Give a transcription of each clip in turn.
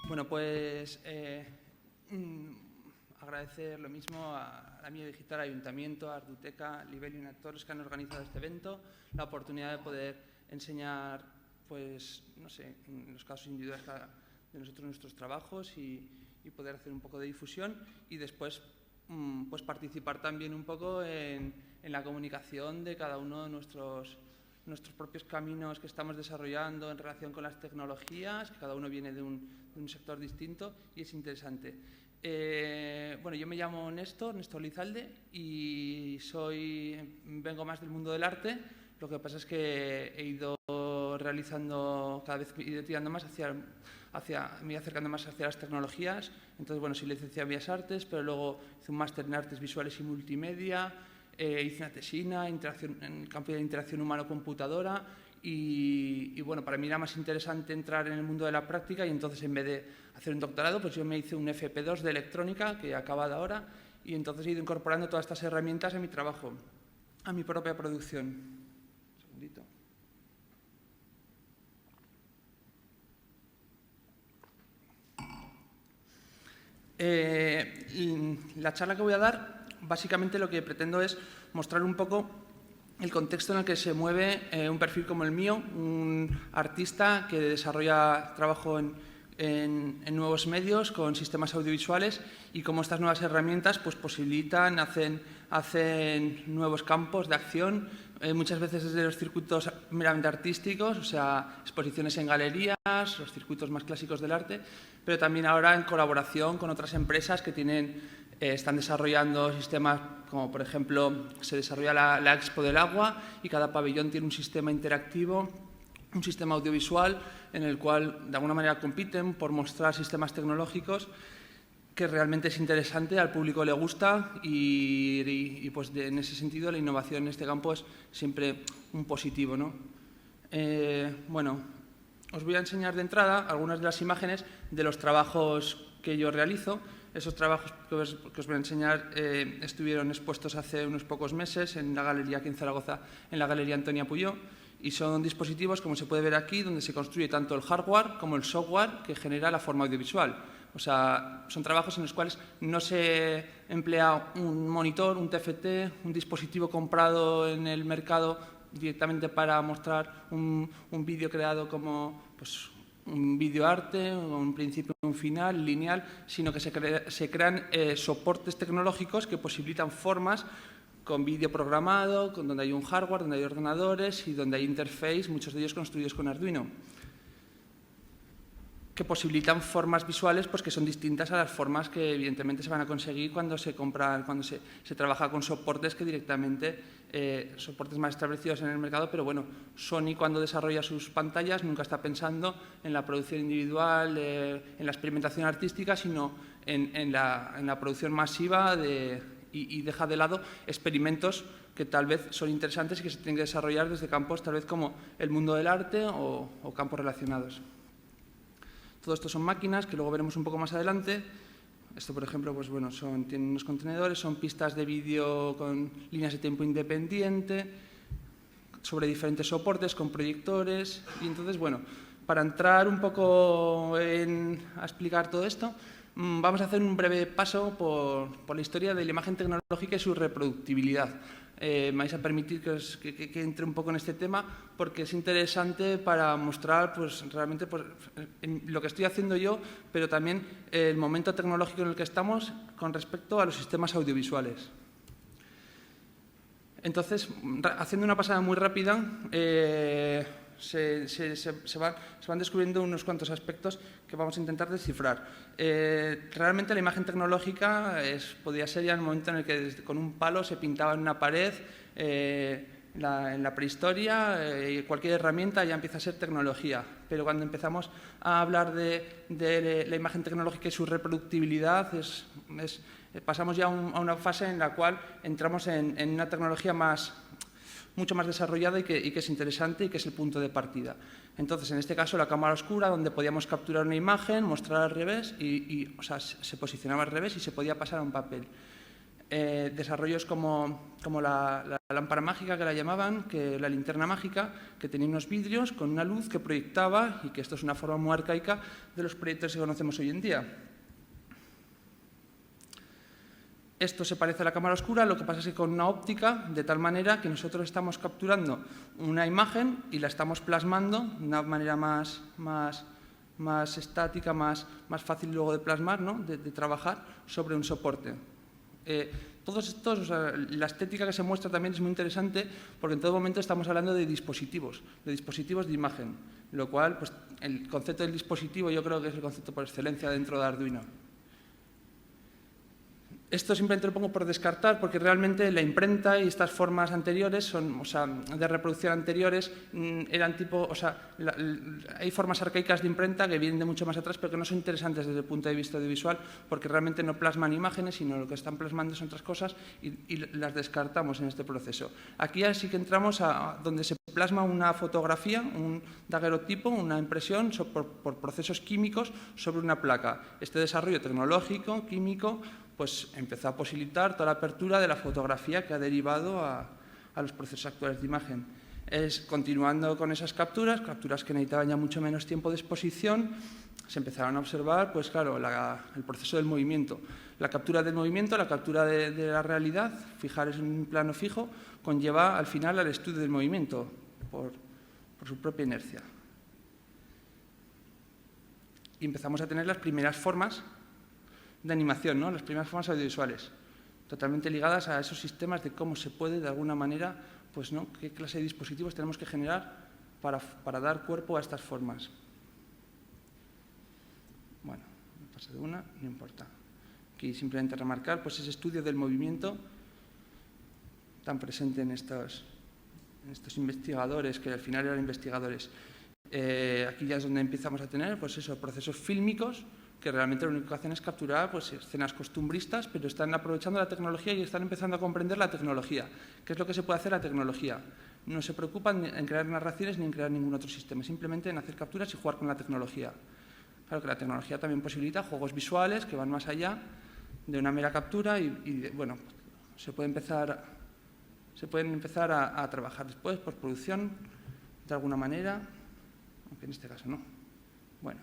Bueno, pues agradecer lo mismo a la Mía Digital, Ayuntamiento, a Arduteca, Libelium, a todos los que han organizado este evento, la oportunidad de poder enseñar, pues, no sé, en los casos individuales de nosotros nuestros trabajos y poder hacer un poco de difusión y después pues participar también un poco en la comunicación de cada uno de nuestros propios caminos que estamos desarrollando en relación con las tecnologías, que cada uno viene de un sector distinto y es interesante. Bueno, yo me llamo Néstor Lizalde y vengo más del mundo del arte. Lo que pasa es que he ido realizando, cada vez he ido tirando más me he acercando más hacia las tecnologías. Entonces, bueno, soy licenciado en Bellas Artes, pero luego hice un máster en Artes Visuales y Multimedia, hice una tesina en el campo de la interacción humano-computadora y, bueno, para mí era más interesante entrar en el mundo de la práctica y entonces en vez de hacer un doctorado, pues yo me hice un FP2 de electrónica, que he acabado ahora, y entonces he ido incorporando todas estas herramientas a mi trabajo, a mi propia producción. Un segundito. La charla que voy a dar, básicamente lo que pretendo es mostrar un poco el contexto en el que se mueve un perfil como el mío, un artista que desarrolla trabajo en nuevos medios con sistemas audiovisuales y cómo estas nuevas herramientas pues, posibilitan, hacen nuevos campos de acción, muchas veces desde los circuitos meramente artísticos, o sea, exposiciones en galerías, los circuitos más clásicos del arte, pero también ahora en colaboración con otras empresas que están desarrollando sistemas como, por ejemplo, se desarrolla la Expo del Agua y cada pabellón tiene un sistema interactivo, un sistema audiovisual en el cual de alguna manera compiten por mostrar sistemas tecnológicos que realmente es interesante, al público le gusta y pues en ese sentido la innovación en este campo es siempre un positivo, ¿no? Bueno, os voy a enseñar de entrada algunas de las imágenes de los trabajos que yo realizo. Esos trabajos que os voy a enseñar estuvieron expuestos hace unos pocos meses en la galería aquí en Zaragoza, en la Galería Antonia Puyó, y son dispositivos, como se puede ver aquí, donde se construye tanto el hardware como el software que genera la forma audiovisual. O sea, son trabajos en los cuales no se emplea un monitor, un TFT, un dispositivo comprado en el mercado directamente para mostrar un vídeo creado como pues, un videoarte, un principio y un final, lineal, sino que se crean soportes tecnológicos que posibilitan formas con vídeo programado, donde hay un hardware, donde hay ordenadores y donde hay interface, muchos de ellos construidos con Arduino, que posibilitan formas visuales pues, que son distintas a las formas que evidentemente se van a conseguir cuando se trabaja con soportes que directamente, soportes más establecidos en el mercado, pero bueno, Sony cuando desarrolla sus pantallas nunca está pensando en la producción individual, en la experimentación artística, sino en la producción masiva y deja de lado experimentos que tal vez son interesantes y que se tienen que desarrollar desde campos tal vez como el mundo del arte o campos relacionados. Todo esto son máquinas que luego veremos un poco más adelante. Esto, por ejemplo, pues bueno, tienen unos contenedores, son pistas de vídeo con líneas de tiempo independiente, sobre diferentes soportes, con proyectores. Y entonces, bueno, para entrar un poco a explicar todo esto, vamos a hacer un breve paso por la historia de la imagen tecnológica y su reproductibilidad. Me vais a permitir que entre un poco en este tema porque es interesante para mostrar pues, realmente pues, lo que estoy haciendo yo, pero también el momento tecnológico en el que estamos con respecto a los sistemas audiovisuales. Entonces, haciendo una pasada muy rápida, se van descubriendo unos cuantos aspectos que vamos a intentar descifrar. Realmente la imagen tecnológica podía ser ya en el momento en el que con un palo se pintaba en una pared, en la prehistoria, cualquier herramienta ya empieza a ser tecnología. Pero cuando empezamos a hablar de la imagen tecnológica y su reproductibilidad, pasamos ya a una fase en la cual entramos en una tecnología más mucho más desarrollada y que es interesante y que es el punto de partida. Entonces, en este caso, la cámara oscura, donde podíamos capturar una imagen, mostrar al revés, o sea, se posicionaba al revés y se podía pasar a un papel. Desarrollos como la lámpara mágica, que la llamaban, que la linterna mágica, que tenía unos vidrios con una luz que proyectaba, y que esto es una forma muy arcaica de los proyectores que conocemos hoy en día. Esto se parece a la cámara oscura, lo que pasa es que con una óptica, de tal manera que nosotros estamos capturando una imagen y la estamos plasmando de una manera más estática, más fácil luego de plasmar, ¿no? de trabajar sobre un soporte. Todos estos, o sea, la estética que se muestra también es muy interesante porque en todo momento estamos hablando de dispositivos de imagen, lo cual, pues, el concepto del dispositivo yo creo que es el concepto por excelencia dentro de Arduino. Esto simplemente lo pongo por descartar porque realmente la imprenta y estas formas anteriores de reproducción anteriores eran tipo, hay formas arcaicas de imprenta que vienen de mucho más atrás pero que no son interesantes desde el punto de vista audiovisual porque realmente no plasman imágenes, sino lo que están plasmando son otras cosas y las descartamos en este proceso. Aquí ya sí que entramos a donde se plasma una fotografía, un daguerrotipo, una impresión por procesos químicos sobre una placa. Este desarrollo tecnológico, químico, pues empezó a posibilitar toda la apertura de la fotografía que ha derivado a los procesos actuales de imagen. Continuando con esas capturas que necesitaban ya mucho menos tiempo de exposición, se empezaron a observar, pues claro, el proceso del movimiento. La captura del movimiento, la captura de la realidad, fijar en un plano fijo, conlleva al final al estudio del movimiento por su propia inercia. Y empezamos a tener las primeras formas de animación, ¿no? Las primeras formas audiovisuales, totalmente ligadas a esos sistemas de cómo se puede, de alguna manera, pues, ¿no? qué clase de dispositivos tenemos que generar para dar cuerpo a estas formas. Bueno, me paso de una, no importa. Aquí simplemente remarcar pues, ese estudio del movimiento tan presente en estos investigadores, que al final eran investigadores. Aquí ya es donde empezamos a tener pues eso, procesos fílmicos que realmente lo único que hacen es capturar pues, escenas costumbristas, pero están aprovechando la tecnología y están empezando a comprender la tecnología. ¿Qué es lo que se puede hacer la tecnología? No se preocupan en crear narraciones ni en crear ningún otro sistema, simplemente en hacer capturas y jugar con la tecnología. Claro que la tecnología también posibilita juegos visuales que van más allá de una mera captura y bueno, se pueden empezar a trabajar después, postproducción, de alguna manera, aunque en este caso no. Bueno.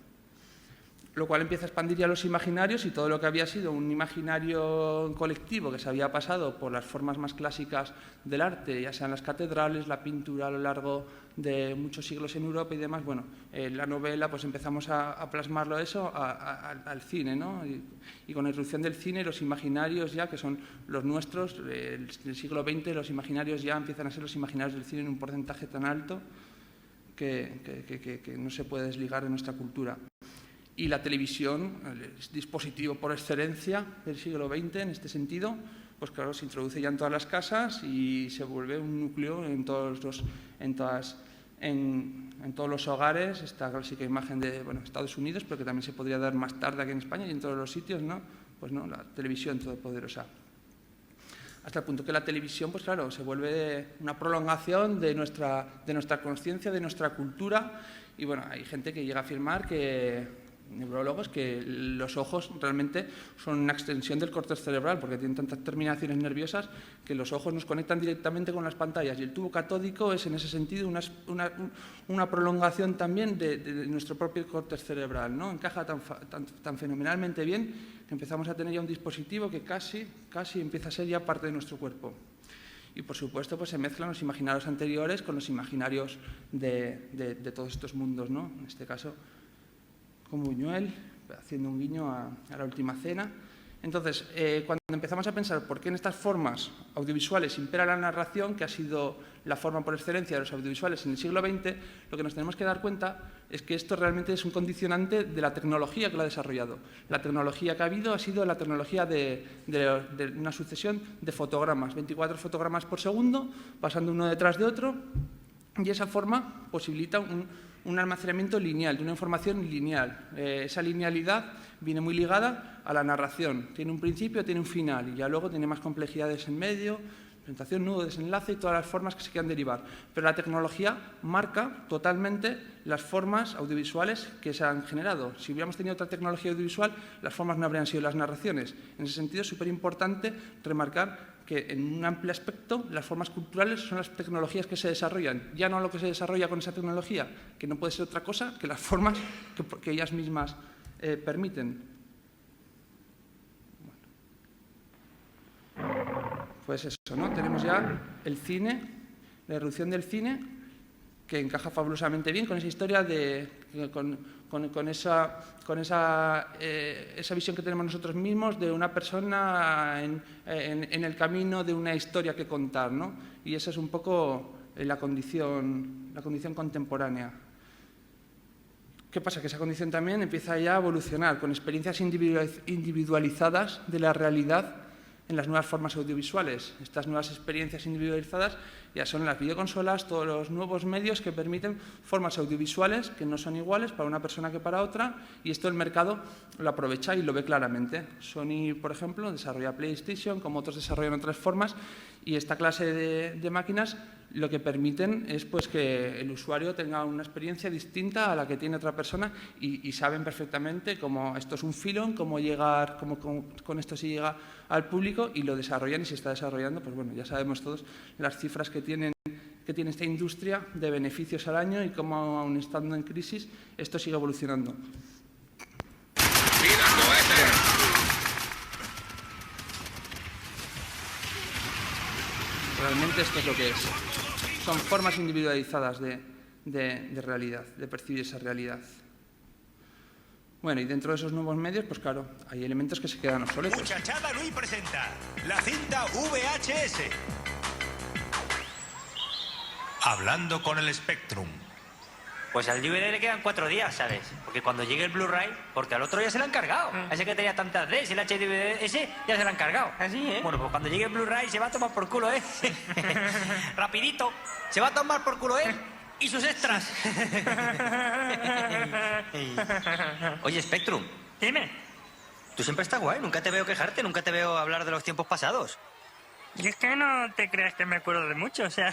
Lo cual empieza a expandir ya los imaginarios y todo lo que había sido un imaginario colectivo que se había pasado por las formas más clásicas del arte, ya sean las catedrales, la pintura a lo largo de muchos siglos en Europa y demás, bueno, la novela pues empezamos a plasmarlo eso al cine, ¿no? Y con la irrupción del cine los imaginarios ya, que son los nuestros, del siglo XX, los imaginarios ya empiezan a ser los imaginarios del cine en un porcentaje tan alto que no se puede desligar de nuestra cultura. Y la televisión, el dispositivo por excelencia del siglo XX, en este sentido, pues claro, se introduce ya en todas las casas y se vuelve un núcleo en todos los hogares. Esta clásica imagen de Estados Unidos, pero que también se podría dar más tarde aquí en España y en todos los sitios, ¿no? Pues no, la televisión todopoderosa. Hasta el punto que la televisión, pues claro, se vuelve una prolongación de nuestra conciencia, de nuestra cultura. Y bueno, hay gente que llega a afirmar neurólogos, que los ojos realmente son una extensión del córtex cerebral porque tienen tantas terminaciones nerviosas que los ojos nos conectan directamente con las pantallas y el tubo catódico es en ese sentido una prolongación también de nuestro propio córtex cerebral, ¿no? Encaja tan fenomenalmente bien que empezamos a tener ya un dispositivo que casi empieza a ser ya parte de nuestro cuerpo. Y, por supuesto, pues se mezclan los imaginarios anteriores con los imaginarios de todos estos mundos, ¿no? En este caso, con Buñuel, haciendo un guiño a la Última Cena. Entonces, cuando empezamos a pensar por qué en estas formas audiovisuales impera la narración, que ha sido la forma por excelencia de los audiovisuales en el siglo XX, lo que nos tenemos que dar cuenta es que esto realmente es un condicionante de la tecnología que lo ha desarrollado. La tecnología que ha habido ha sido la tecnología de una sucesión de fotogramas, 24 fotogramas por segundo, pasando uno detrás de otro, y esa forma posibilita un almacenamiento lineal, de una información lineal. Esa linealidad viene muy ligada a la narración. Tiene un principio, tiene un final y ya luego tiene más complejidades en medio, presentación, nudo, desenlace y todas las formas que se quieran derivar. Pero la tecnología marca totalmente las formas audiovisuales que se han generado. Si hubiéramos tenido otra tecnología audiovisual, las formas no habrían sido las narraciones. En ese sentido, es súper importante remarcar que en un amplio aspecto las formas culturales son las tecnologías que se desarrollan, ya no lo que se desarrolla con esa tecnología, que no puede ser otra cosa que las formas que ellas mismas permiten. Pues eso, ¿no? Tenemos ya el cine, la irrupción del cine, que encaja fabulosamente bien con esa historia con esa visión que tenemos nosotros mismos de una persona en el camino de una historia que contar, ¿no? Y esa es un poco la condición contemporánea. ¿Qué pasa? Que esa condición también empieza ya a evolucionar con experiencias individualizadas de la realidad en las nuevas formas audiovisuales. Estas nuevas experiencias individualizadas ya son las videoconsolas, todos los nuevos medios que permiten formas audiovisuales que no son iguales para una persona que para otra, y esto el mercado lo aprovecha y lo ve claramente. Sony, por ejemplo, desarrolla PlayStation, como otros desarrollan otras formas, y esta clase de máquinas lo que permiten es pues, que el usuario tenga una experiencia distinta a la que tiene otra persona y saben perfectamente cómo esto es un filón, cómo llegar, cómo con esto se llega al público, y lo desarrollan y se está desarrollando. Pues bueno, ya sabemos todos las cifras que tiene esta industria de beneficios al año y cómo, aun estando en crisis, esto sigue evolucionando. Realmente esto es lo que es. Son formas individualizadas de realidad, de percibir esa realidad. Bueno, y dentro de esos nuevos medios, pues claro, hay elementos que se quedan obsoletos. Muchachada Nui presenta la cinta VHS. Hablando con el Spectrum. Pues al DVD le quedan 4 días, ¿sabes? Porque cuando llegue el Blu-ray, porque al otro ya se lo han cargado. A ese que tenía tantas Ds, el HDVD, ese ya se lo han cargado. Así, ¿eh? Bueno, pues cuando llegue el Blu-ray se va a tomar por culo, ¿eh? Rapidito. Se va a tomar por culo él y sus extras. Oye, Spectrum. Dime. Tú siempre estás guay. Nunca te veo quejarte, nunca te veo hablar de los tiempos pasados. Y es que no te creas que me acuerdo de mucho, o sea,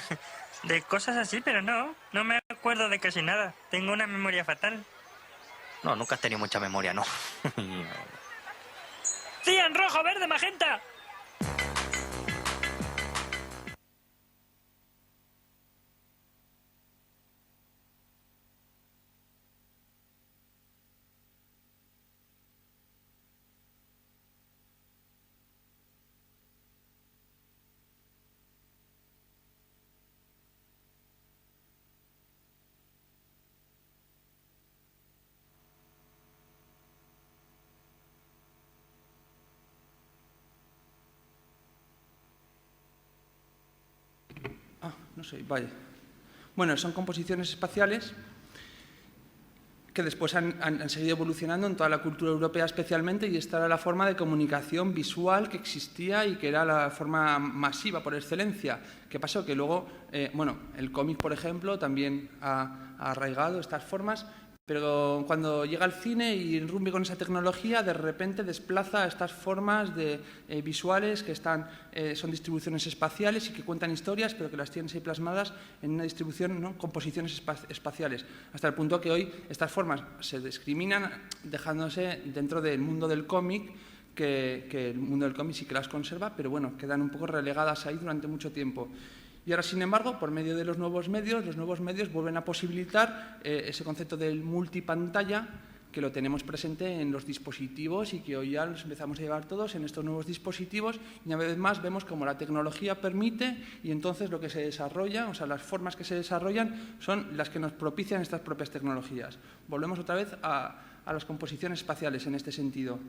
de cosas así, pero no me acuerdo de casi nada. Tengo una memoria fatal. No, nunca has tenido mucha memoria, ¿no? ¡Cian, rojo, verde, magenta! No sé, vaya. Bueno, son composiciones espaciales que después han seguido evolucionando en toda la cultura europea especialmente, y esta era la forma de comunicación visual que existía y que era la forma masiva por excelencia. ¿Qué pasó? Que luego, el cómic, por ejemplo, también ha arraigado estas formas, pero cuando llega al cine y irrumpe con esa tecnología, de repente desplaza estas formas visuales que son distribuciones espaciales y que cuentan historias, pero que las tienes ahí plasmadas en una distribución, ¿no?, composiciones espaciales, hasta el punto que hoy estas formas se discriminan dejándose dentro del mundo del cómic, que el mundo del cómic sí que las conserva, pero bueno, quedan un poco relegadas ahí durante mucho tiempo. Y ahora, sin embargo, por medio de los nuevos medios vuelven a posibilitar ese concepto del multipantalla, que lo tenemos presente en los dispositivos y que hoy ya los empezamos a llevar todos en estos nuevos dispositivos, y una vez más vemos cómo la tecnología permite, y entonces lo que se desarrolla, o sea, las formas que se desarrollan son las que nos propician estas propias tecnologías. Volvemos otra vez a las composiciones espaciales en este sentido.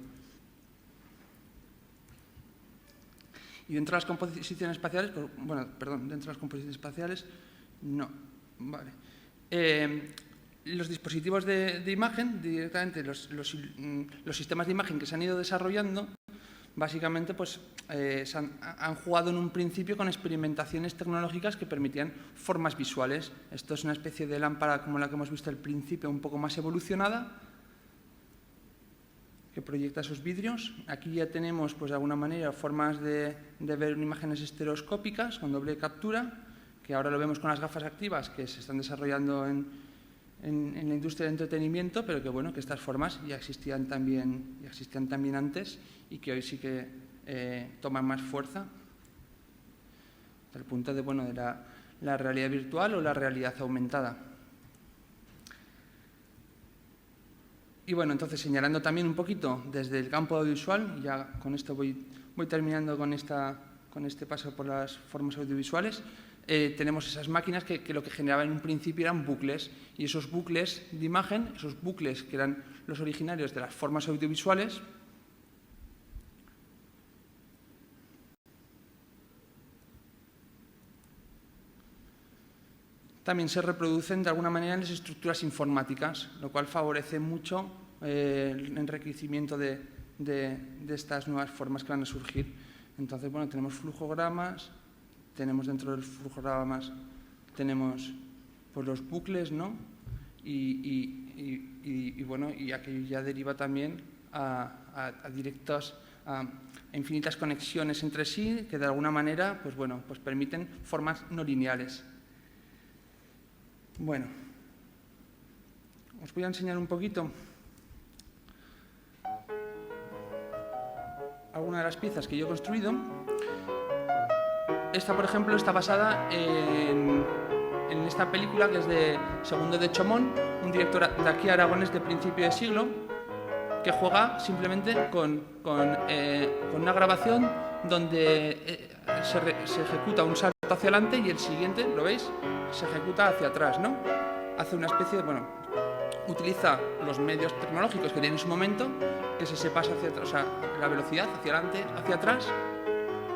Y dentro de las composiciones espaciales, dentro de las composiciones espaciales, no, vale. Los dispositivos de imagen, directamente los sistemas de imagen que se han ido desarrollando, básicamente pues, han jugado en un principio con experimentaciones tecnológicas que permitían formas visuales. Esto es una especie de lámpara como la que hemos visto al principio, un poco más evolucionada, que proyecta esos vidrios. Aquí ya tenemos, pues de alguna manera, formas de ver imágenes estereoscópicas con doble captura, que ahora lo vemos con las gafas activas que se están desarrollando en la industria del entretenimiento, pero que bueno, que estas formas ya existían también antes y que hoy sí que toman más fuerza, hasta el punto de, bueno, de la realidad virtual o la realidad aumentada. Y bueno, entonces señalando también un poquito desde el campo audiovisual, ya con esto voy terminando con este paso por las formas audiovisuales. Tenemos esas máquinas que lo que generaban en un principio eran bucles, y esos bucles de imagen, esos bucles que eran los originarios de las formas audiovisuales, también se reproducen de alguna manera en las estructuras informáticas, lo cual favorece mucho el enriquecimiento de estas nuevas formas que van a surgir. Entonces, bueno, tenemos flujogramas, tenemos dentro de los flujogramas, tenemos pues, los bucles, ¿no? Y bueno, y aquello ya deriva también a directos, a infinitas conexiones entre sí que de alguna manera, pues bueno, pues permiten formas no lineales. Bueno, os voy a enseñar un poquito algunas de las piezas que yo he construido. Esta, por ejemplo, está basada en esta película que es de Segundo de Chomón, un director de aquí aragonés de principio de siglo, que juega simplemente con una grabación donde se ejecuta un salto hacia adelante y el siguiente, ¿lo veis?, se ejecuta hacia atrás, ¿no? Hace una especie de, bueno, utiliza los medios tecnológicos que tiene en su momento, que se pasa hacia atrás, o sea, la velocidad hacia adelante, hacia atrás,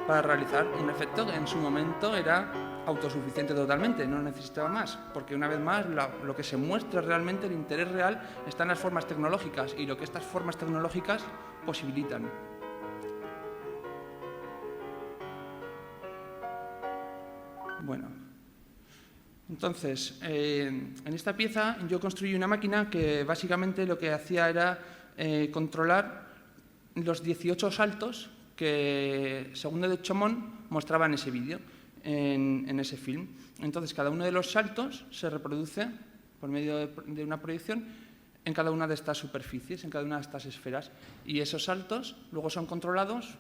para realizar un efecto que en su momento era autosuficiente totalmente, no necesitaba más, porque una vez más lo que se muestra realmente, el interés real, está en las formas tecnológicas y lo que estas formas tecnológicas posibilitan. Bueno, entonces, en esta pieza yo construí una máquina que básicamente lo que hacía era controlar los 18 saltos que Segundo de Chomón mostraba en ese vídeo, en ese film. Entonces, cada uno de los saltos se reproduce por medio de una proyección en cada una de estas superficies, en cada una de estas esferas. Y esos saltos luego son controlados,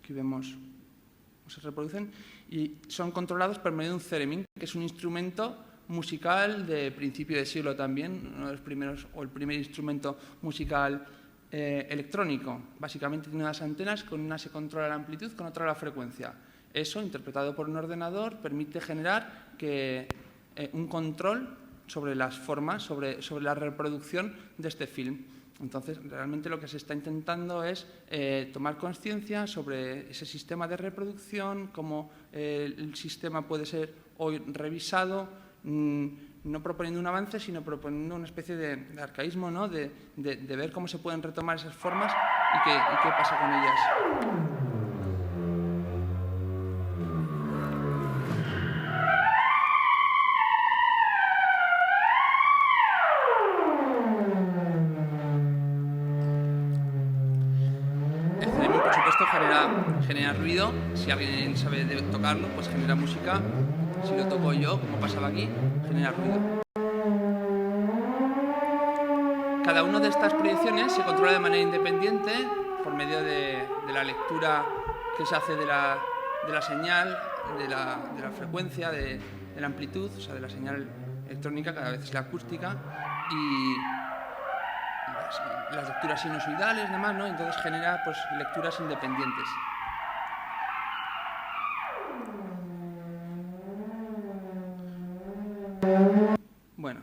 aquí vemos cómo se reproducen, y son controlados por medio de un theremin, que es un instrumento musical de principio de siglo también, uno de los primeros, o el primer instrumento musical electrónico. Básicamente tiene unas antenas, con una se controla la amplitud, con otra la frecuencia. Eso, interpretado por un ordenador, permite generar un control sobre las formas, sobre la reproducción de este film. Entonces, realmente lo que se está intentando es tomar conciencia sobre ese sistema de reproducción, cómo el sistema puede ser hoy revisado, no proponiendo un avance, sino proponiendo una especie de arcaísmo, ¿no? de ver cómo se pueden retomar esas formas y qué pasa con ellas. Genera ruido, si alguien sabe tocarlo, pues genera música. Si lo toco yo, como pasaba aquí, genera ruido. Cada una de estas proyecciones se controla de manera independiente por medio de la lectura que se hace de la señal, de la frecuencia, de la amplitud, o sea, de la señal electrónica, cada vez es la acústica, y las lecturas sinusoidales, demás, ¿no? Entonces genera pues lecturas independientes. Bueno,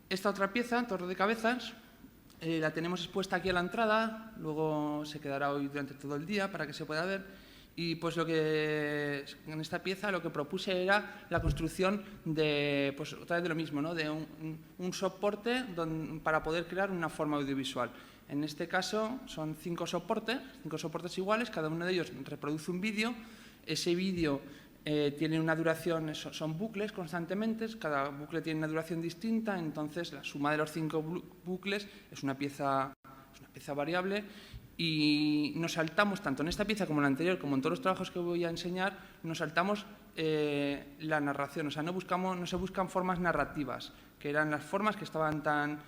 esta otra pieza, Torre de Cabezas, la tenemos expuesta aquí a la entrada, luego se quedará hoy durante todo el día para que se pueda ver. Y pues en esta pieza lo que propuse era la construcción de, pues otra vez de lo mismo, ¿no? De un soporte para poder crear una forma audiovisual. En este caso son 5 soportes iguales, cada uno de ellos reproduce un vídeo. Ese vídeo tiene una duración, son bucles constantemente, cada bucle tiene una duración distinta, entonces la suma de los 5 bucles es una pieza variable y nos saltamos, tanto en esta pieza como en la anterior, como en todos los trabajos que voy a enseñar, nos saltamos la narración, o sea, no se buscan formas narrativas, que eran las formas que estaban tan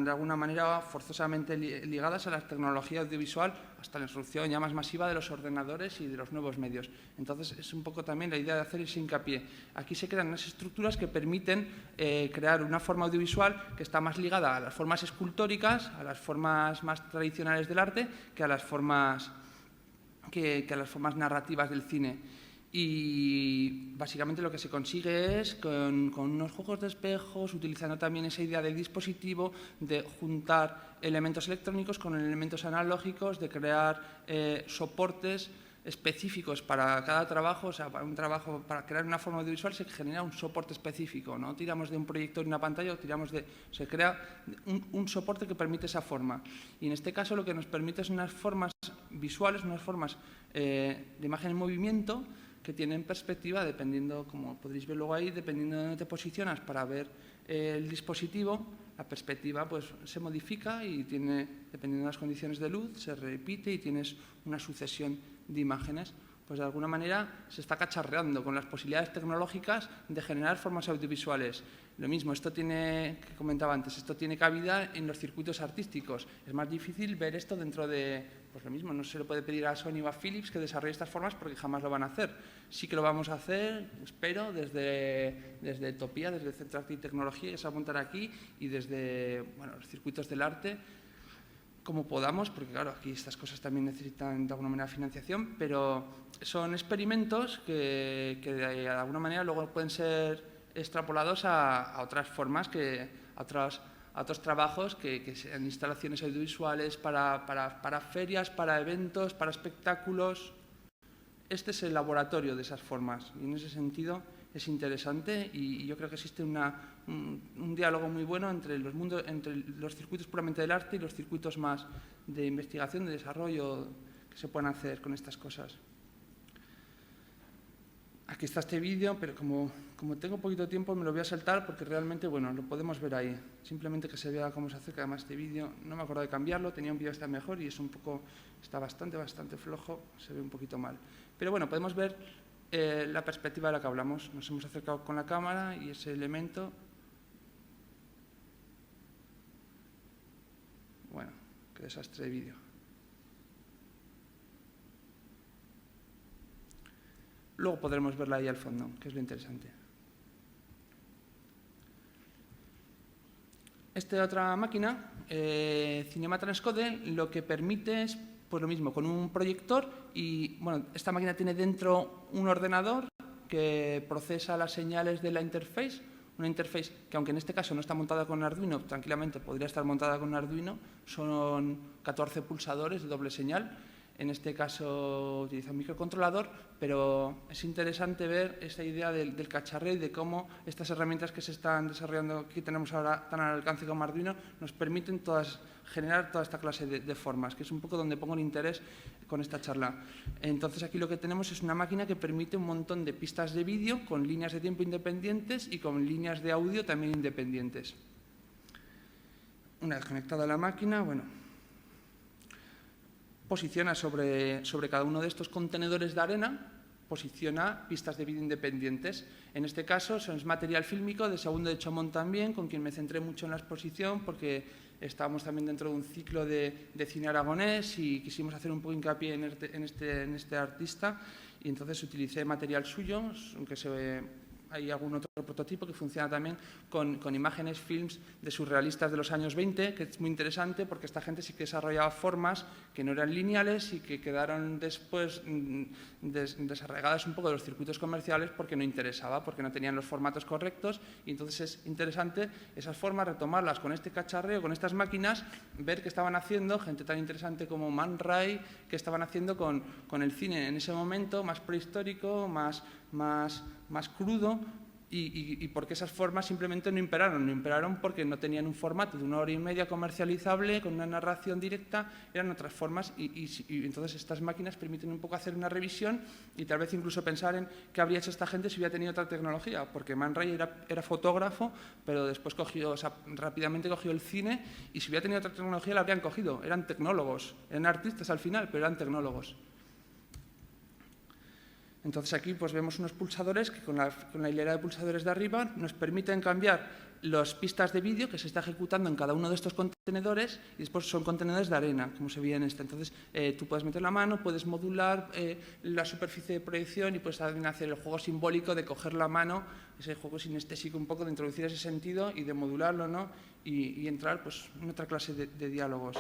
de alguna manera forzosamente ligadas a la tecnología audiovisual hasta la introducción ya más masiva de los ordenadores y de los nuevos medios. Entonces, es un poco también la idea de hacer ese hincapié. Aquí se crean unas estructuras que permiten crear una forma audiovisual que está más ligada a las formas escultóricas, a las formas más tradicionales del arte, que a las formas narrativas del cine. Y básicamente lo que se consigue es, con unos juegos de espejos, utilizando también esa idea del dispositivo, de juntar elementos electrónicos con elementos analógicos, de crear soportes específicos para cada trabajo. O sea, para crear una forma audiovisual se genera un soporte específico, no tiramos de un proyector y una pantalla, se crea un soporte que permite esa forma. Y en este caso lo que nos permite es unas formas visuales, unas formas de imagen en movimiento, que tienen perspectiva, dependiendo, como podréis ver luego ahí, dependiendo de dónde te posicionas para ver el dispositivo, la perspectiva pues se modifica y dependiendo de las condiciones de luz, se repite y tienes una sucesión de imágenes. Pues de alguna manera se está cacharreando con las posibilidades tecnológicas de generar formas audiovisuales. Lo mismo, que comentaba antes, esto tiene cabida en los circuitos artísticos. Es más difícil ver esto dentro de, pues lo mismo, no se le puede pedir a Sony o a Philips que desarrolle estas formas porque jamás lo van a hacer. Sí que lo vamos a hacer, espero, desde Topía, desde el Centro de Arte y Tecnología, que se va a montar aquí, y desde los circuitos del arte, como podamos, porque claro, aquí estas cosas también necesitan de alguna manera financiación, pero son experimentos que de alguna manera luego pueden ser extrapolados a otras formas, a otros trabajos que sean instalaciones audiovisuales para ferias, para eventos, para espectáculos. Este es el laboratorio de esas formas y en ese sentido es interesante y yo creo que existe un diálogo muy bueno entre los circuitos puramente del arte y los circuitos más de investigación, de desarrollo que se pueden hacer con estas cosas. Aquí está este vídeo, pero como tengo poquito tiempo me lo voy a saltar porque realmente, lo podemos ver ahí. Simplemente que se vea cómo se acerca además este vídeo. No me acuerdo de cambiarlo, tenía un vídeo que está mejor y está bastante flojo, se ve un poquito mal. Pero bueno, podemos ver la perspectiva de la que hablamos. Nos hemos acercado con la cámara y ese elemento. Bueno, qué desastre de vídeo. Luego podremos verla ahí al fondo, que es lo interesante. Esta otra máquina, Cinema Transcode, lo que permite es, pues lo mismo, con un proyector y, esta máquina tiene dentro un ordenador que procesa las señales de la interface, una interface que, aunque en este caso no está montada con Arduino, tranquilamente podría estar montada con Arduino, son 14 pulsadores de doble señal. En este caso utiliza un microcontrolador, pero es interesante ver esa idea del cacharreo y de cómo estas herramientas que se están desarrollando, que tenemos ahora tan al alcance como Arduino, nos permiten generar toda esta clase de formas, que es un poco donde pongo el interés con esta charla. Entonces aquí lo que tenemos es una máquina que permite un montón de pistas de vídeo con líneas de tiempo independientes y con líneas de audio también independientes. Una vez conectada la máquina, posiciona sobre cada uno de estos contenedores de arena, posiciona pistas de vídeo independientes. En este caso es material fílmico de Segundo de Chomón también, con quien me centré mucho en la exposición porque estábamos también dentro de un ciclo de cine aragonés y quisimos hacer un poco hincapié en este artista y entonces utilicé material suyo, aunque hay algún otro prototipo que funciona también con imágenes, films de surrealistas de los años 20, que es muy interesante porque esta gente sí que desarrollaba formas que no eran lineales y que quedaron después desarraigadas un poco de los circuitos comerciales porque no interesaba, porque no tenían los formatos correctos y entonces es interesante esas formas, retomarlas con este cacharreo, con estas máquinas, ver qué estaban haciendo gente tan interesante como Man Ray, que estaban haciendo con el cine en ese momento más prehistórico, más crudo y porque esas formas simplemente no imperaron porque no tenían un formato de 1 hora y media comercializable, con una narración directa, eran otras formas y entonces estas máquinas permiten un poco hacer una revisión y tal vez incluso pensar en qué habría hecho esta gente si hubiera tenido otra tecnología, porque Man Ray era fotógrafo, pero después rápidamente cogió el cine y si hubiera tenido otra tecnología la habrían cogido, eran tecnólogos, eran artistas al final, pero eran tecnólogos. Entonces aquí pues vemos unos pulsadores que con la hilera de pulsadores de arriba nos permiten cambiar las pistas de vídeo que se está ejecutando en cada uno de estos contenedores y después son contenedores de arena, como se veía en esta. Entonces tú puedes meter la mano, puedes modular la superficie de proyección y puedes también hacer el juego simbólico de coger la mano, ese juego sinestésico un poco de introducir ese sentido y de modularlo, ¿no? y entrar pues, en otra clase de diálogos.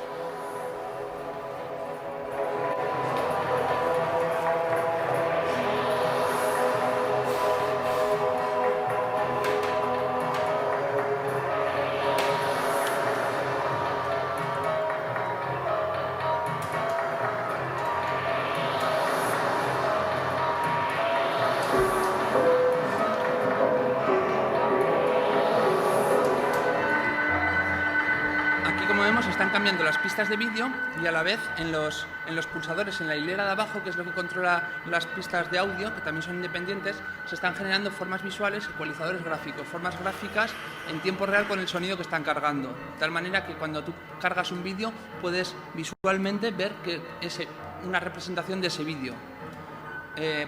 Están cambiando las pistas de vídeo y a la vez en los pulsadores, en la hilera de abajo, que es lo que controla las pistas de audio, que también son independientes, se están generando formas visuales, ecualizadores gráficos, formas gráficas en tiempo real con el sonido que están cargando. De tal manera que cuando tú cargas un vídeo puedes visualmente ver que es una representación de ese vídeo.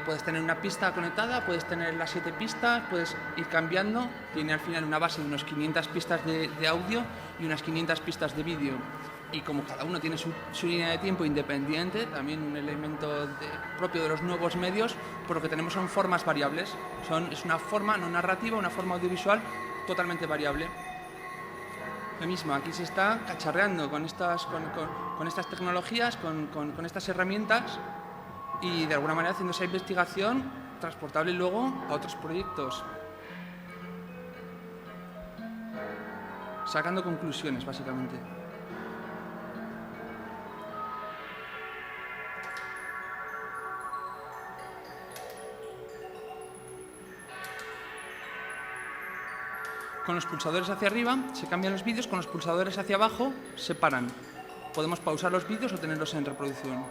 Puedes tener una pista conectada, puedes tener las 7 pistas, puedes ir cambiando. Tiene al final una base de unas 500 pistas de audio y unas 500 pistas de vídeo. Y como cada uno tiene su línea de tiempo independiente, también un elemento propio de los nuevos medios, por lo que tenemos son formas variables. Es una forma no narrativa, una forma audiovisual totalmente variable. Lo mismo, aquí se está cacharreando con estas tecnologías, con estas herramientas, y de alguna manera haciendo esa investigación transportable luego a otros proyectos. Sacando conclusiones, básicamente. Con los pulsadores hacia arriba se cambian los vídeos, con los pulsadores hacia abajo se paran. Podemos pausar los vídeos o tenerlos en reproducción.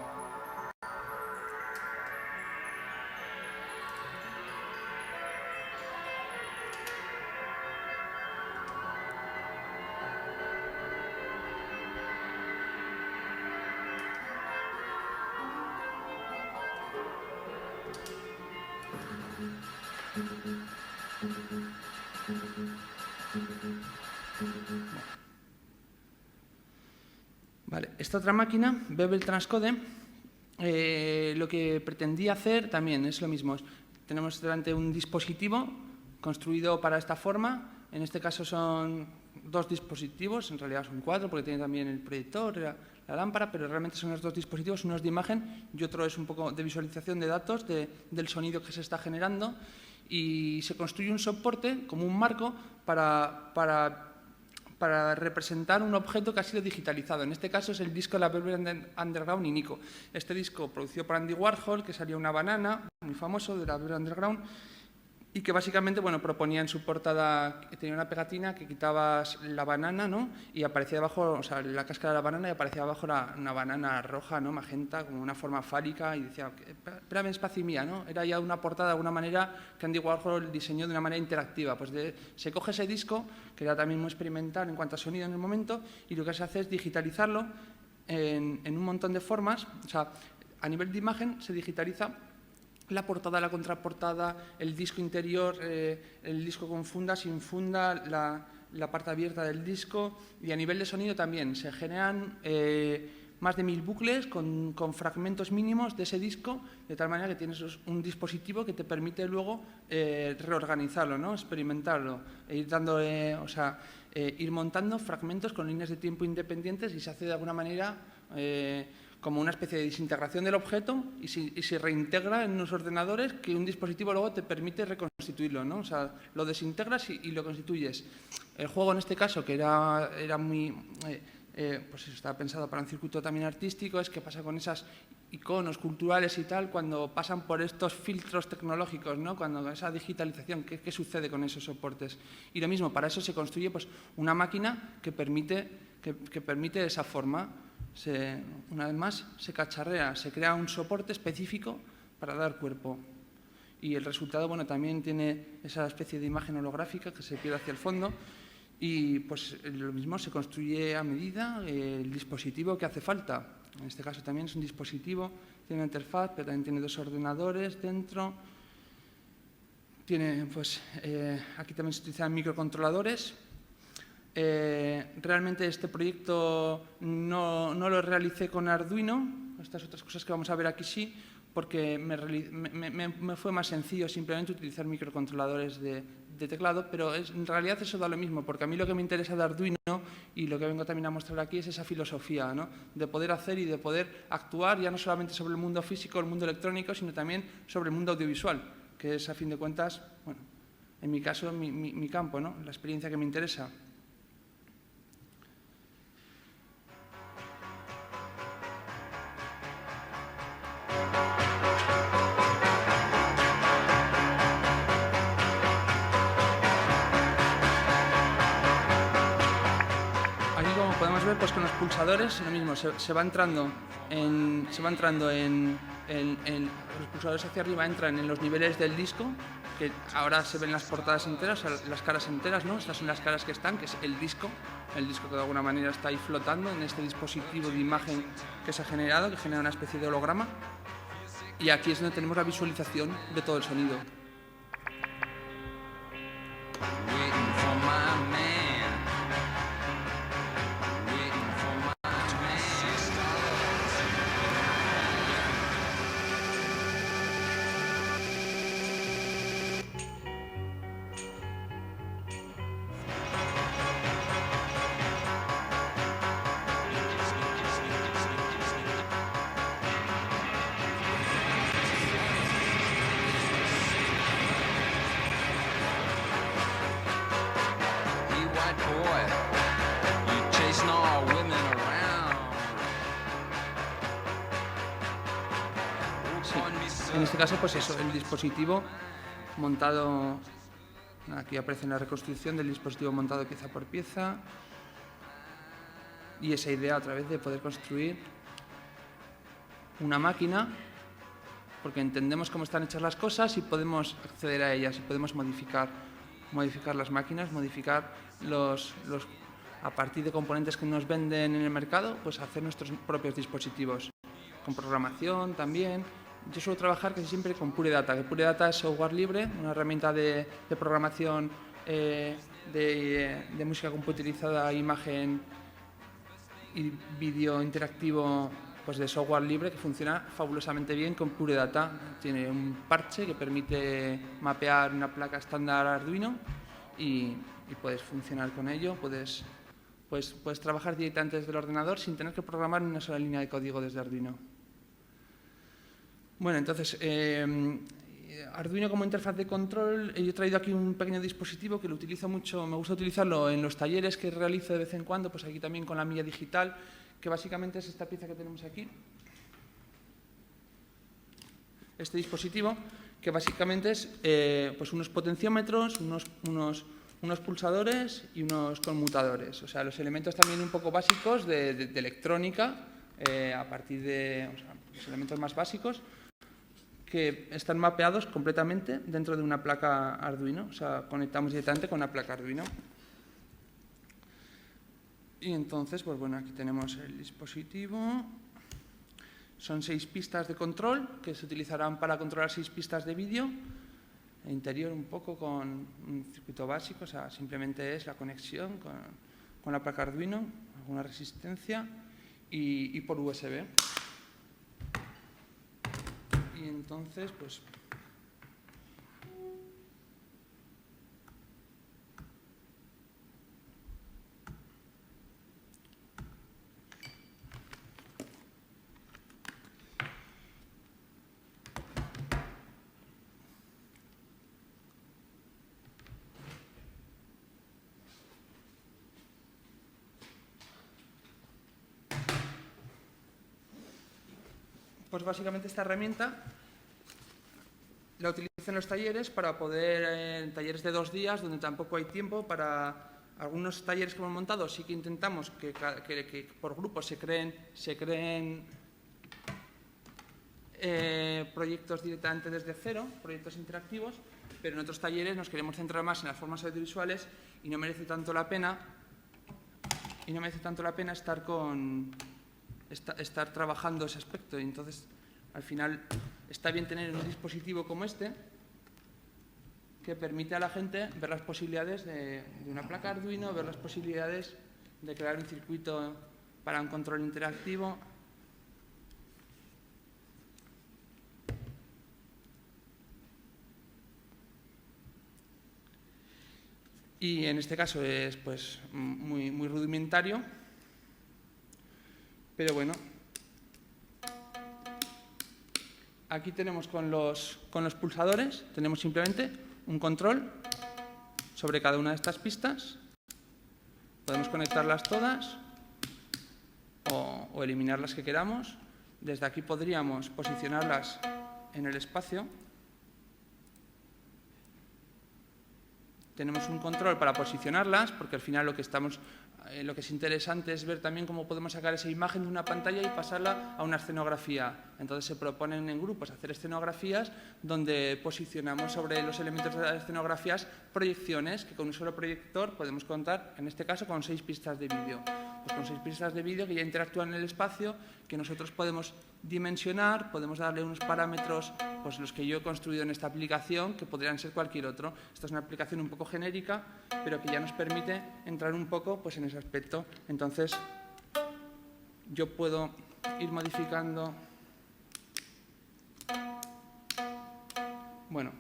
Vale, esta otra máquina, Bebel Transcode, lo que pretendía hacer también es lo mismo. Tenemos delante un dispositivo construido para esta forma. En este caso son 2 dispositivos, en realidad son 4 porque tiene también el proyector, la lámpara, pero realmente son los 2 dispositivos, uno es de imagen y otro es un poco de visualización de datos del sonido que se está generando, y se construye un soporte como un marco para representar un objeto que ha sido digitalizado. En este caso es el disco de la Velvet Underground y Nico. Este disco producido por Andy Warhol, que salía una banana, muy famoso, de la Velvet Underground, y que básicamente proponía en su portada, tenía una pegatina que quitabas la banana, ¿no? Y aparecía abajo, o sea, la cáscara de la banana, y aparecía abajo una banana roja, ¿no? Magenta, como una forma fálica, y decía, espérame, espacio mía, ¿no? Era ya una portada de alguna manera que Andy Warhol diseñó de una manera interactiva. Pues se coge ese disco, que era también muy experimental en cuanto a sonido en el momento, y lo que se hace es digitalizarlo en un montón de formas. O sea, a nivel de imagen se digitaliza la portada, la contraportada, el disco interior, el disco con funda, sin funda, la parte abierta del disco, y a nivel de sonido también se generan más de 1000 bucles con fragmentos mínimos de ese disco, de tal manera que tienes un dispositivo que te permite luego reorganizarlo, ¿no? Experimentarlo, ir montando fragmentos con líneas de tiempo independientes, y se hace de alguna manera como una especie de desintegración del objeto, y se reintegra en unos ordenadores que un dispositivo luego te permite reconstituirlo, ¿no? O sea, lo desintegras y lo constituyes. El juego en este caso, que era muy pues eso está pensado para un circuito también artístico, es qué pasa con esas iconos culturales y tal cuando pasan por estos filtros tecnológicos, ¿no? Cuando esa digitalización, ¿qué sucede con esos soportes? Y lo mismo, para eso se construye pues, una máquina que permite esa forma. Una vez más, se cacharrea, se crea un soporte específico para dar cuerpo. Y el resultado, bueno, también tiene esa especie de imagen holográfica que se pierde hacia el fondo. Y pues lo mismo, se construye a medida el dispositivo que hace falta. En este caso también es un dispositivo, tiene una interfaz, pero también tiene 2 ordenadores dentro. Tiene, pues, aquí también se utilizan microcontroladores. Realmente este proyecto no lo realicé con Arduino, estas otras cosas que vamos a ver aquí sí, porque me fue más sencillo simplemente utilizar microcontroladores de teclado, pero en realidad eso da lo mismo, porque a mí lo que me interesa de Arduino y lo que vengo también a mostrar aquí es esa filosofía, ¿no? De poder hacer y de poder actuar ya no solamente sobre el mundo físico, el mundo electrónico, sino también sobre el mundo audiovisual, que es a fin de cuentas, bueno, en mi caso, mi campo, ¿no? La experiencia que me interesa. Podemos ver pues, con los pulsadores, lo mismo, se va entrando en los pulsadores hacia arriba entran en los niveles del disco, que ahora se ven las portadas enteras, las caras enteras, ¿no? Estas son las caras que están, que es el disco que de alguna manera está ahí flotando en este dispositivo de imagen que se ha generado, que genera una especie de holograma. Y aquí es donde tenemos la visualización de todo el sonido. En este caso, pues eso, el dispositivo montado, aquí aparece la reconstrucción del dispositivo montado pieza por pieza y esa idea a través de poder construir una máquina, porque entendemos cómo están hechas las cosas y podemos acceder a ellas y podemos modificar las máquinas, modificar a partir de componentes que nos venden en el mercado, pues hacer nuestros propios dispositivos, con programación también. Yo suelo trabajar casi siempre con Pure Data, que Pure Data es software libre, una herramienta de programación de música computerizada, imagen y vídeo interactivo, pues de software libre que funciona fabulosamente bien con Pure Data. Tiene un parche que permite mapear una placa estándar Arduino y puedes funcionar con ello, puedes trabajar directamente desde el ordenador sin tener que programar una sola línea de código desde Arduino. Bueno, entonces, Arduino como interfaz de control, yo he traído aquí un pequeño dispositivo que lo utilizo mucho, me gusta utilizarlo en los talleres que realizo de vez en cuando, pues aquí también con la milla digital, que básicamente es esta pieza que tenemos aquí. Este dispositivo, que básicamente es pues unos potenciómetros, unos pulsadores y unos conmutadores. O sea, los elementos también un poco básicos de electrónica, a partir de los elementos más básicos, que están mapeados completamente dentro de una placa Arduino. O sea, conectamos directamente con una placa Arduino. Y entonces, pues bueno, aquí tenemos el dispositivo. Son 6 pistas de control que se utilizarán para controlar 6 pistas de vídeo. El interior un poco con un circuito básico, o sea, simplemente es la conexión con la placa Arduino, alguna resistencia y por USB. Y entonces, pues pues básicamente esta herramienta la utilizo en los talleres para poder, en talleres de 2 días, donde tampoco hay tiempo para algunos talleres que hemos montado, sí que intentamos que por grupos se creen proyectos directamente desde cero, proyectos interactivos, pero en otros talleres nos queremos centrar más en las formas audiovisuales y no merece tanto la pena estar trabajando ese aspecto. Y entonces, al final, está bien tener un dispositivo como este que permite a la gente ver las posibilidades de una placa Arduino, ver las posibilidades de crear un circuito para un control interactivo. Y en este caso es pues muy rudimentario, pero bueno. Aquí tenemos con los pulsadores, tenemos simplemente un control sobre cada una de estas pistas. Podemos conectarlas todas o eliminar las que queramos. Desde aquí podríamos posicionarlas en el espacio. Tenemos un control para posicionarlas, porque al final lo que es interesante es ver también cómo podemos sacar esa imagen de una pantalla y pasarla a una escenografía. Entonces se proponen en grupos hacer escenografías donde posicionamos sobre los elementos de las escenografías proyecciones que con un solo proyector podemos contar, en este caso, con 6 pistas de vídeo. Pues con 6 pistas de vídeo que ya interactúan en el espacio, que nosotros podemos dimensionar, podemos darle unos parámetros, pues los que yo he construido en esta aplicación, que podrían ser cualquier otro. Esta es una aplicación un poco genérica, pero que ya nos permite entrar un poco pues en ese aspecto. Entonces, yo puedo ir modificando. Bueno,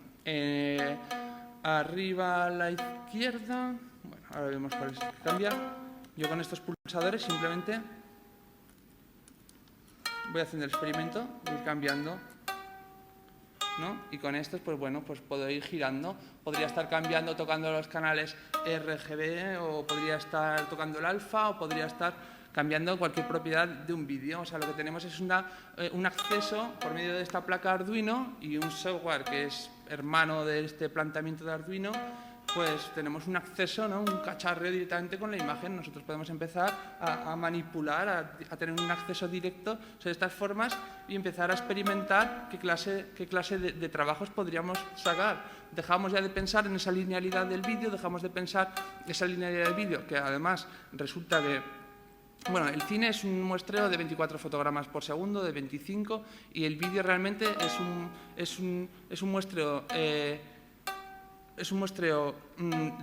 arriba a la izquierda. Bueno, ahora vemos cuál es el que cambia. Yo con estos pulsadores simplemente voy haciendo el experimento de ir cambiando, ¿no? Y con estos, pues bueno, pues puedo ir girando. Podría estar cambiando, tocando los canales RGB, o podría estar tocando el alfa, o podría estar cambiando cualquier propiedad de un vídeo. O sea, lo que tenemos es un acceso por medio de esta placa Arduino y un software que es hermano de este planteamiento de Arduino. Pues tenemos un acceso, ¿no? Un cacharreo directamente con la imagen. Nosotros podemos empezar a manipular, a tener un acceso directo sobre estas formas y empezar a experimentar qué clase de trabajos podríamos sacar. Dejamos ya de pensar en esa linealidad del vídeo, dejamos de pensar esa linealidad del vídeo, que además resulta que, bueno, el cine es un muestreo de 24 fotogramas por segundo, de 25, y el vídeo realmente es un muestreo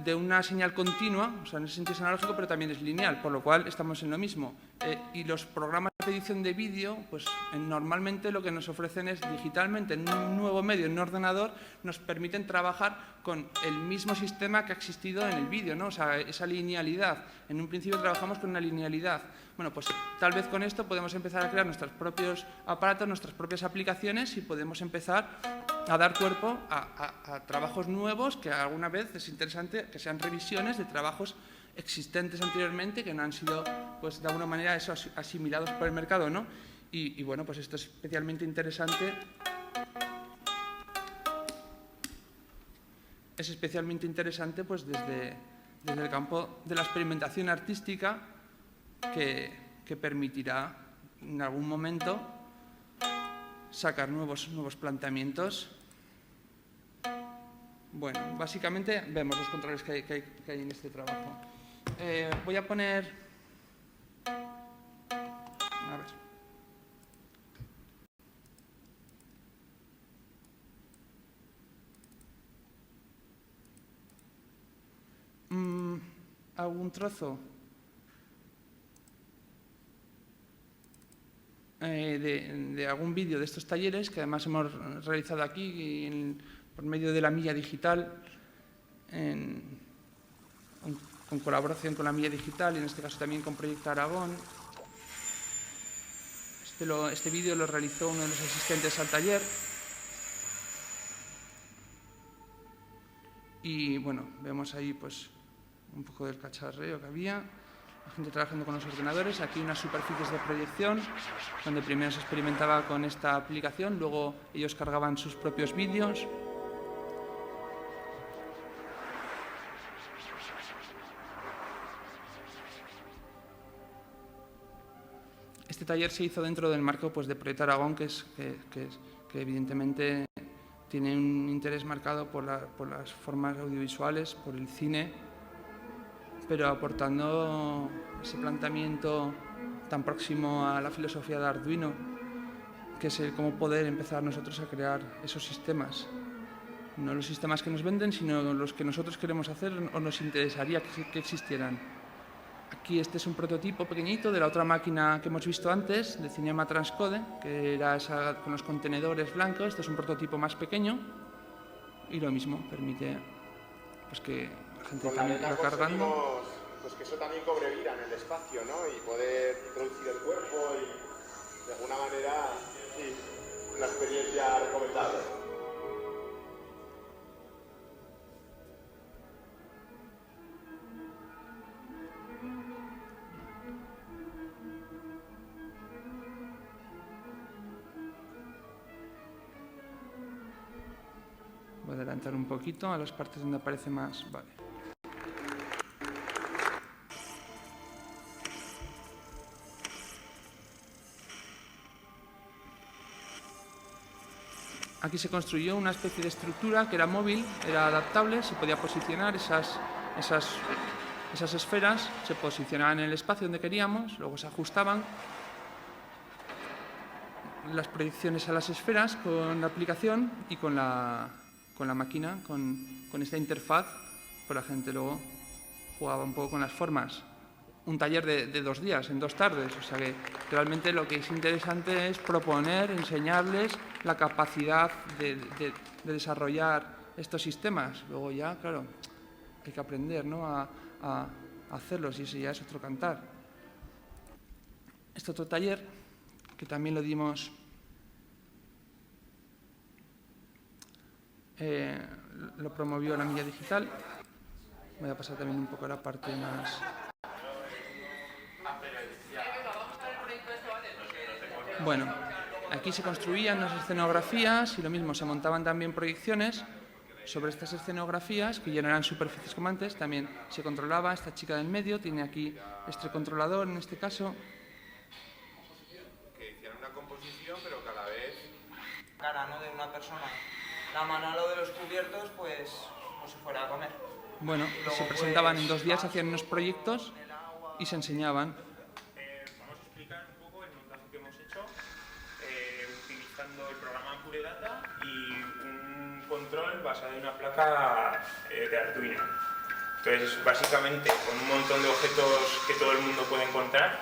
de una señal continua, o sea, en ese sentido es analógico, pero también es lineal, por lo cual estamos en lo mismo. Y los programas de edición de vídeo, pues normalmente lo que nos ofrecen es digitalmente, en un nuevo medio, en un ordenador, nos permiten trabajar con el mismo sistema que ha existido en el vídeo, ¿no? O sea, esa linealidad. En un principio trabajamos con una linealidad. Bueno, pues tal vez con esto podemos empezar a crear nuestros propios aparatos, nuestras propias aplicaciones, y podemos empezar a dar cuerpo a trabajos nuevos, que alguna vez es interesante que sean revisiones de trabajos existentes anteriormente que no han sido, pues de alguna manera, asimilados por el mercado, ¿no? Y bueno, pues esto es especialmente interesante. Es especialmente interesante pues desde el campo de la experimentación artística, que permitirá en algún momento sacar nuevos planteamientos. Bueno, básicamente vemos los controles que hay en este trabajo. Voy a poner... A ver. ¿Algún trozo? De algún vídeo de estos talleres que además hemos realizado aquí por medio de la Milla Digital, con colaboración con la Milla Digital y en este caso también con Proyecto Aragón. Este vídeo lo realizó uno de los asistentes al taller. Y bueno, vemos ahí pues un poco del cacharreo que había. gente trabajando con los ordenadores. Aquí unas superficies de proyección, donde primero se experimentaba con esta aplicación, luego ellos cargaban sus propios vídeos. Este taller se hizo dentro del marco pues, de Proyecto Aragón, que evidentemente tiene un interés marcado por las formas audiovisuales, por el cine, pero aportando ese planteamiento tan próximo a la filosofía de Arduino, que es el cómo poder empezar nosotros a crear esos sistemas. No los sistemas que nos venden, sino los que nosotros queremos hacer o nos interesaría que existieran. Aquí este es un prototipo pequeñito de la otra máquina que hemos visto antes, de Cinema Transcode, que era esa con los contenedores blancos. Este es un prototipo más pequeño y lo mismo, permite pues, que la gente también lo cargando. Pues que eso también cobre vida en el espacio, ¿no? Y poder introducir el cuerpo y de alguna manera, sí, una experiencia recomendable. Voy a adelantar un poquito a las partes donde aparece más. Vale. Aquí se construyó una especie de estructura que era móvil, era adaptable, se podía posicionar esas esferas, se posicionaban en el espacio donde queríamos, luego se ajustaban las proyecciones a las esferas con la aplicación y con la máquina, con esta interfaz, pues la gente luego jugaba un poco con las formas. Un taller de 2 días, en 2 tardes, o sea que realmente lo que es interesante es proponer, enseñarles la capacidad de desarrollar estos sistemas. Luego ya, claro, hay que aprender, ¿no?, a hacerlos, y ese ya es otro cantar. Este otro taller, que también lo dimos lo promovió la Milla Digital. Voy a pasar también un poco a la parte más... Bueno, aquí se construían las escenografías y lo mismo, se montaban también proyecciones sobre estas escenografías, que ya no eran superficies como antes. También se controlaba. Esta chica del medio tiene aquí este controlador, en este caso. Que hicieran una composición, pero que a la vez... cara, ¿no?, de una persona. La mano a lo de los cubiertos, pues, como si fuera a comer. Bueno, se presentaban en 2 días, hacían unos proyectos y se enseñaban. Vamos a explicar un poco el montaje que hemos hecho utilizando el programa Pure Data y un control basado en una placa de Arduino. Entonces, básicamente, con un montón de objetos que todo el mundo puede encontrar,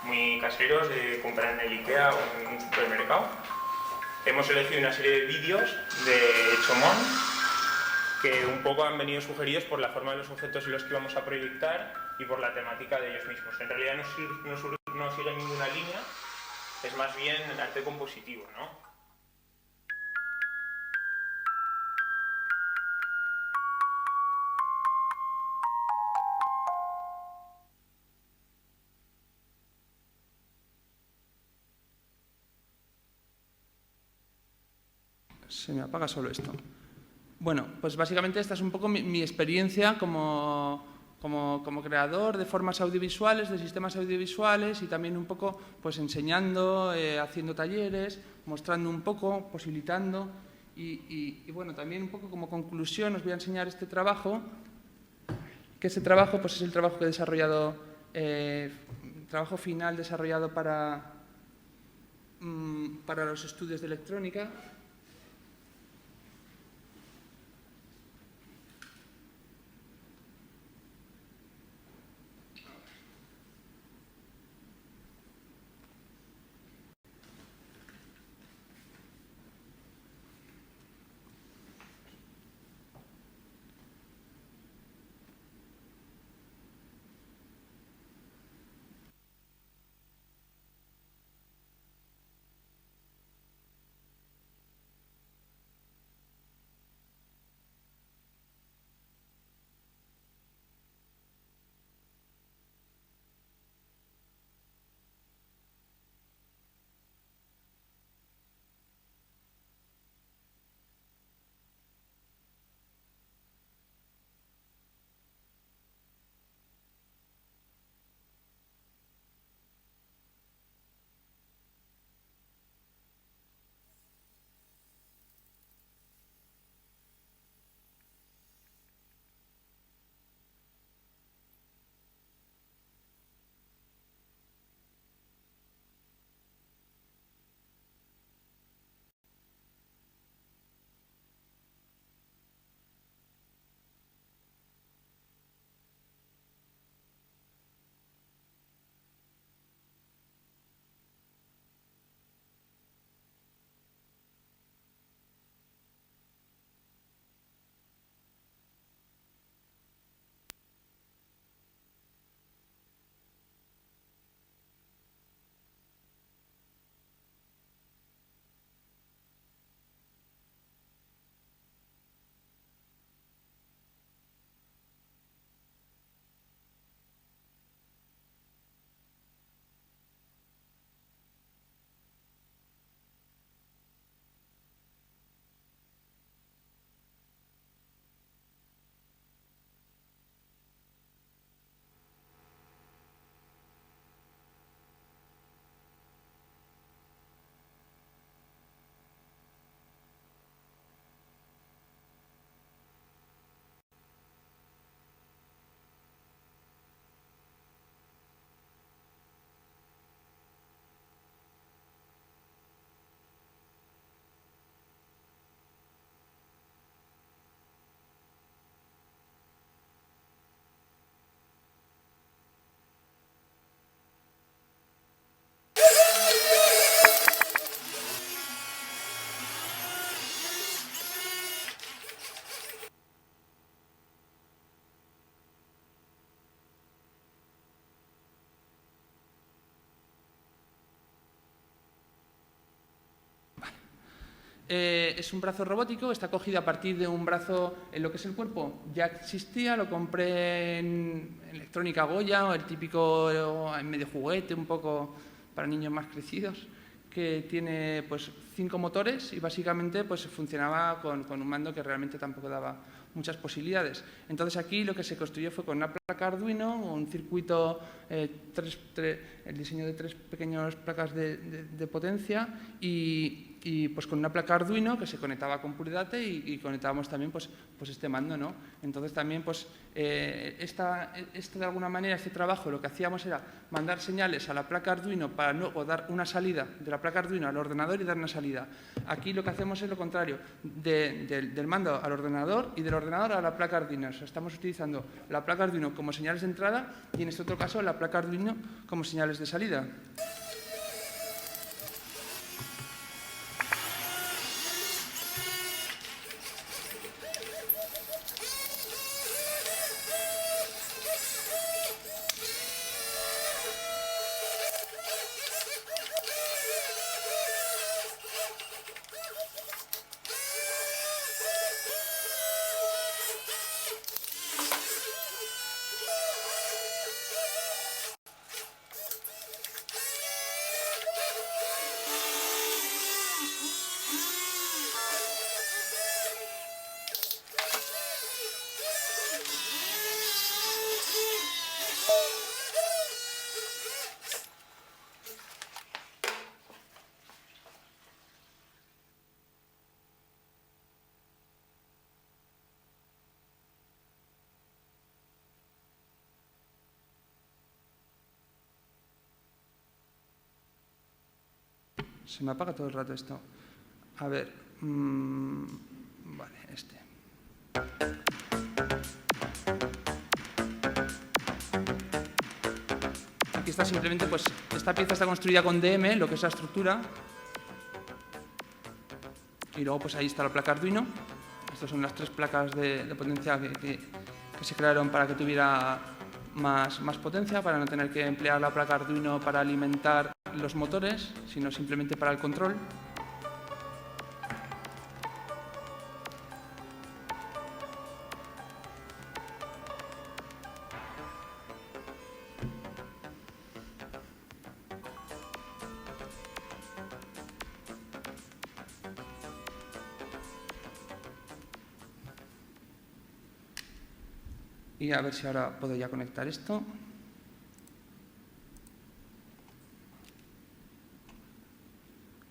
muy caseros, de comprar en el IKEA o en un supermercado, hemos elegido una serie de vídeos de Chomón que un poco han venido sugeridos por la forma de los objetos en los que vamos a proyectar y por la temática de ellos mismos. En realidad no sigue ninguna línea, es más bien arte compositivo, ¿no? Se me apaga solo esto. Bueno, pues básicamente esta es un poco mi experiencia como creador de formas audiovisuales, de sistemas audiovisuales, y también un poco pues enseñando, haciendo talleres, mostrando un poco, posibilitando. Y bueno, también un poco como conclusión os voy a enseñar este trabajo, que este trabajo pues es el trabajo que he desarrollado, trabajo final desarrollado para los estudios de electrónica. es un brazo robótico, está cogido a partir de un brazo en lo que es el cuerpo. Ya existía, lo compré en Electrónica Goya, o el típico en medio juguete, un poco para niños más crecidos, que tiene pues 5 motores y básicamente pues funcionaba con un mando que realmente tampoco daba muchas posibilidades. Entonces aquí lo que se construyó fue con una placa Arduino, un circuito, el diseño de 3 pequeñas placas de potencia y pues con una placa Arduino que se conectaba con Puridata y conectábamos también pues este mando, ¿no? Entonces también pues de alguna manera este trabajo lo que hacíamos era mandar señales a la placa Arduino para luego dar una salida de la placa Arduino al ordenador y dar una salida. Aquí lo que hacemos es lo contrario, del mando al ordenador y del ordenador a la placa Arduino. O sea, estamos utilizando la placa Arduino como señales de entrada y en este otro caso la placa Arduino como señales de salida. Se me apaga todo el rato esto. A ver, vale, este. Aquí está simplemente, pues, esta pieza está construida con DM, lo que es la estructura. Y luego, pues ahí está la placa Arduino. Estas son las 3 placas de potencia que se crearon para que tuviera más potencia, para no tener que emplear la placa Arduino para alimentar los motores, sino simplemente para el control. Y a ver si ahora puedo ya conectar esto.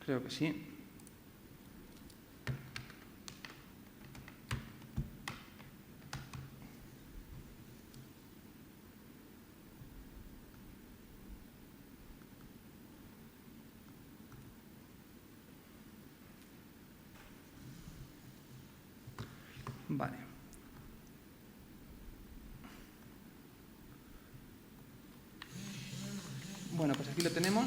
Creo que sí. Vale. Bueno, pues aquí lo tenemos.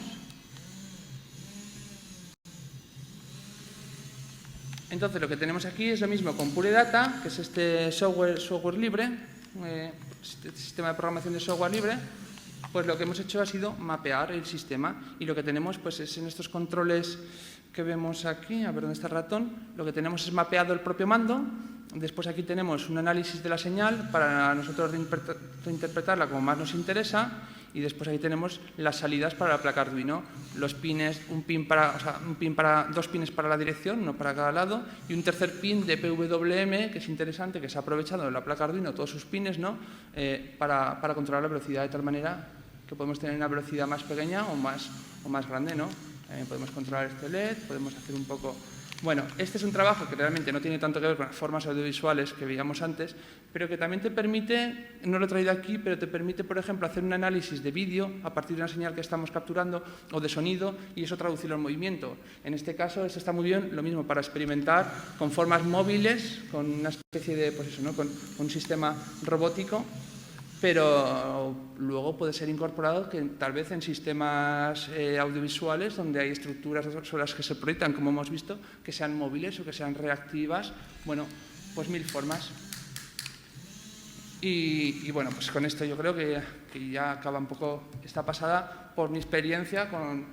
Entonces lo que tenemos aquí es lo mismo con Puridata, que es este software libre, este sistema de programación de software libre. Pues lo que hemos hecho ha sido mapear el sistema y lo que tenemos pues es en estos controles que vemos aquí, a ver dónde está el ratón, lo que tenemos es mapeado el propio mando. Después aquí tenemos un análisis de la señal para nosotros reinterpretarla como más nos interesa y después ahí tenemos las salidas para la placa Arduino, los pines, dos pines para la dirección, uno para cada lado y un tercer pin de PWM que es interesante, que se ha aprovechado de la placa Arduino todos sus pines, ¿no? Para controlar la velocidad de tal manera que podemos tener una velocidad más pequeña o más grande, ¿no? Podemos controlar este LED, podemos hacer un poco... Bueno, este es un trabajo que realmente no tiene tanto que ver con las formas audiovisuales que veíamos antes, pero que también te permite, no lo he traído aquí, pero te permite, por ejemplo, hacer un análisis de vídeo a partir de una señal que estamos capturando o de sonido y eso traducirlo en movimiento. En este caso, esto está muy bien, lo mismo para experimentar con formas móviles, con una especie de, pues eso, ¿no? Con un sistema robótico, pero luego puede ser incorporado que tal vez en sistemas audiovisuales donde hay estructuras sobre las que se proyectan, como hemos visto, que sean móviles o que sean reactivas, bueno, pues 1000 formas. Y bueno, pues con esto yo creo que ya acaba un poco esta pasada por mi experiencia con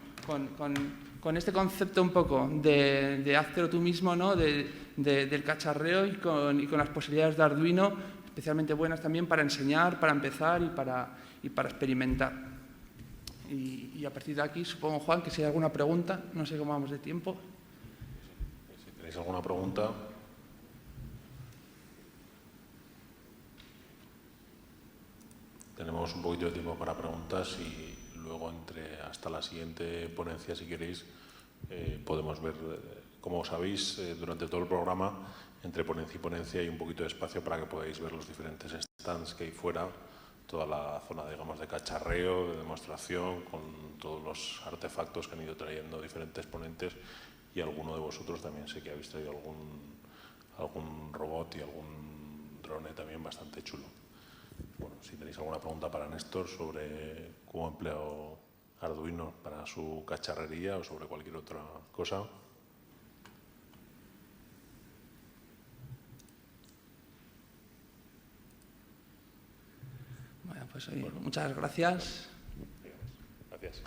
con este concepto un poco de háztelo tú mismo, ¿no? Del cacharreo y con las posibilidades de Arduino, especialmente buenas también para enseñar, para empezar y para experimentar. Y a partir de aquí, supongo, Juan, que si hay alguna pregunta, no sé cómo vamos de tiempo. Si tenéis alguna pregunta. Tenemos un poquito de tiempo para preguntas y luego hasta la siguiente ponencia, si queréis, podemos ver, como sabéis, durante todo el programa, entre ponencia y ponencia hay un poquito de espacio para que podáis ver los diferentes stands que hay fuera, toda la zona, digamos, de cacharreo, de demostración, con todos los artefactos que han ido trayendo diferentes ponentes, y alguno de vosotros también sé que habéis traído algún robot y algún drone también bastante chulo. Bueno, si tenéis alguna pregunta para Néstor sobre cómo ha empleado Arduino para su cacharrería o sobre cualquier otra cosa. Bueno, pues muchas gracias. Gracias.